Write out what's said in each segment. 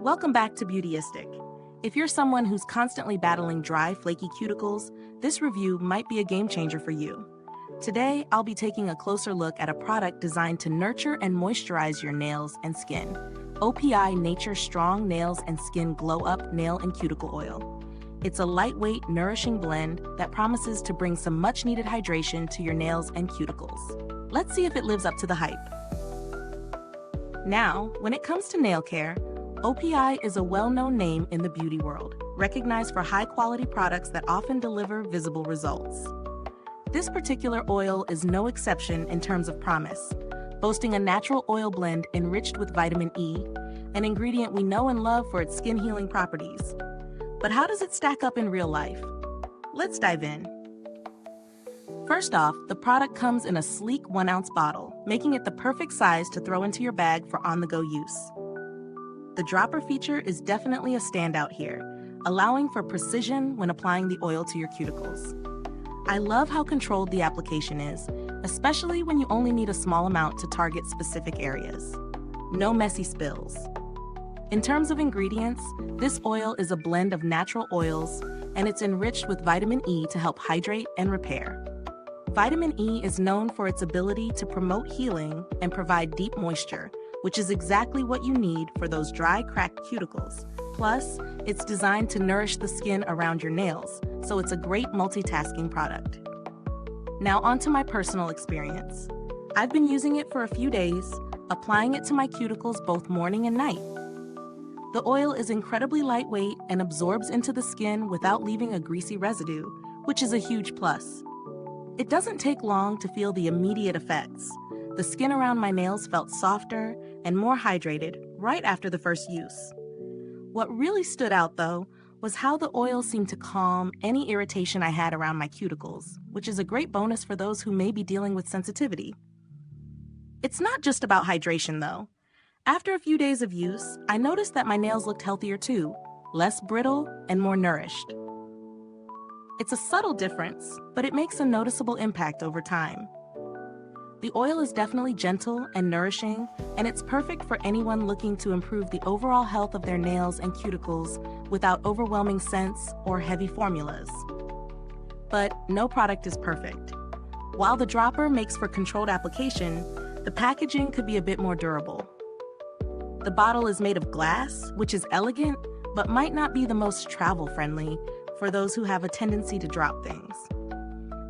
Welcome back to Beautyistic. If you're someone who's constantly battling dry, flaky cuticles, this review might be a game changer for you. Today, I'll be taking a closer look at a product designed to nurture and moisturize your nails and skin. OPI Nature Strong Nails and Skin Glow Up Nail and Cuticle Oil. It's a lightweight, nourishing blend that promises to bring some much-needed hydration to your nails and cuticles. Let's see if it lives up to the hype. Now, when it comes to nail care, OPI is a well-known name in the beauty world, recognized for high-quality products that often deliver visible results. This particular oil is no exception in terms of promise, boasting a natural oil blend enriched with vitamin E, an ingredient we know and love for its skin-healing properties. But how does it stack up in real life? Let's dive in. First off, the product comes in a sleek 1-ounce bottle, making it the perfect size to throw into your bag for on-the-go use. The dropper feature is definitely a standout here, allowing for precision when applying the oil to your cuticles. I love how controlled the application is, especially when you only need a small amount to target specific areas. No messy spills. In terms of ingredients, this oil is a blend of natural oils, and it's enriched with vitamin E to help hydrate and repair. Vitamin E is known for its ability to promote healing and provide deep moisture, which is exactly what you need for those dry, cracked cuticles. Plus, it's designed to nourish the skin around your nails, so it's a great multitasking product. Now onto my personal experience. I've been using it for a few days, applying it to my cuticles both morning and night. The oil is incredibly lightweight and absorbs into the skin without leaving a greasy residue, which is a huge plus. It doesn't take long to feel the immediate effects. The skin around my nails felt softer and more hydrated right after the first use. What really stood out, though, was how the oil seemed to calm any irritation I had around my cuticles, which is a great bonus for those who may be dealing with sensitivity. It's not just about hydration, though. After a few days of use, I noticed that my nails looked healthier too, less brittle and more nourished. It's a subtle difference, but it makes a noticeable impact over time. The oil is definitely gentle and nourishing, and it's perfect for anyone looking to improve the overall health of their nails and cuticles without overwhelming scents or heavy formulas. But no product is perfect. While the dropper makes for controlled application, the packaging could be a bit more durable. The bottle is made of glass, which is elegant, but might not be the most travel-friendly for those who have a tendency to drop things.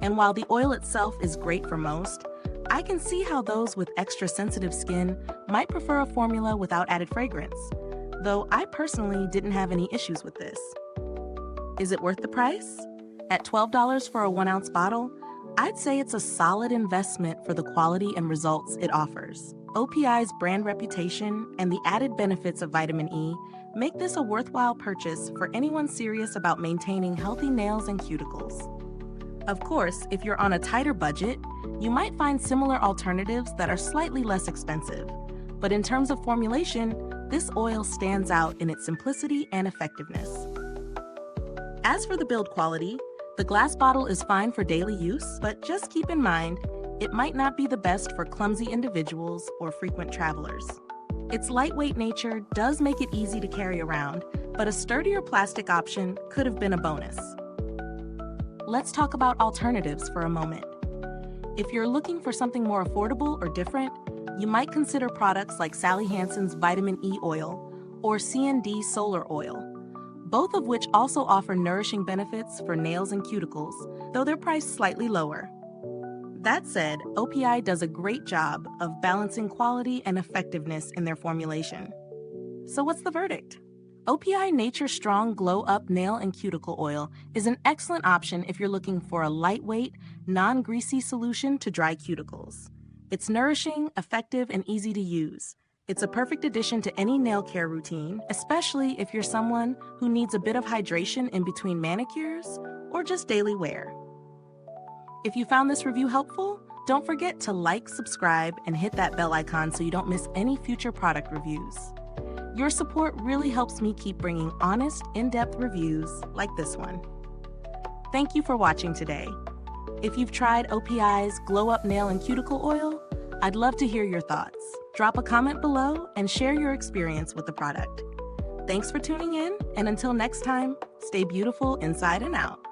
And while the oil itself is great for most, I can see how those with extra sensitive skin might prefer a formula without added fragrance, though I personally didn't have any issues with this. Is it worth the price? At $12 for a 1-ounce bottle, I'd say it's a solid investment for the quality and results it offers. OPI's brand reputation and the added benefits of vitamin E make this a worthwhile purchase for anyone serious about maintaining healthy nails and cuticles. Of course, if you're on a tighter budget, you might find similar alternatives that are slightly less expensive. But in terms of formulation, this oil stands out in its simplicity and effectiveness. As for the build quality, the glass bottle is fine for daily use, but just keep in mind, it might not be the best for clumsy individuals or frequent travelers. Its lightweight nature does make it easy to carry around, but a sturdier plastic option could have been a bonus. Let's talk about alternatives for a moment. If you're looking for something more affordable or different, you might consider products like Sally Hansen's Vitamin E Oil or C&D Solar Oil, both of which also offer nourishing benefits for nails and cuticles, though they're priced slightly lower. That said, OPI does a great job of balancing quality and effectiveness in their formulation. So what's the verdict? OPI Nature Strong Glow Up Nail and Cuticle Oil is an excellent option if you're looking for a lightweight, non-greasy solution to dry cuticles. It's nourishing, effective, and easy to use. It's a perfect addition to any nail care routine, especially if you're someone who needs a bit of hydration in between manicures or just daily wear. If you found this review helpful, don't forget to like, subscribe, and hit that bell icon so you don't miss any future product reviews. Your support really helps me keep bringing honest, in-depth reviews like this one. Thank you for watching today. If you've tried OPI's Glow Up Nail and Cuticle Oil, I'd love to hear your thoughts. Drop a comment below and share your experience with the product. Thanks for tuning in, and until next time, stay beautiful inside and out.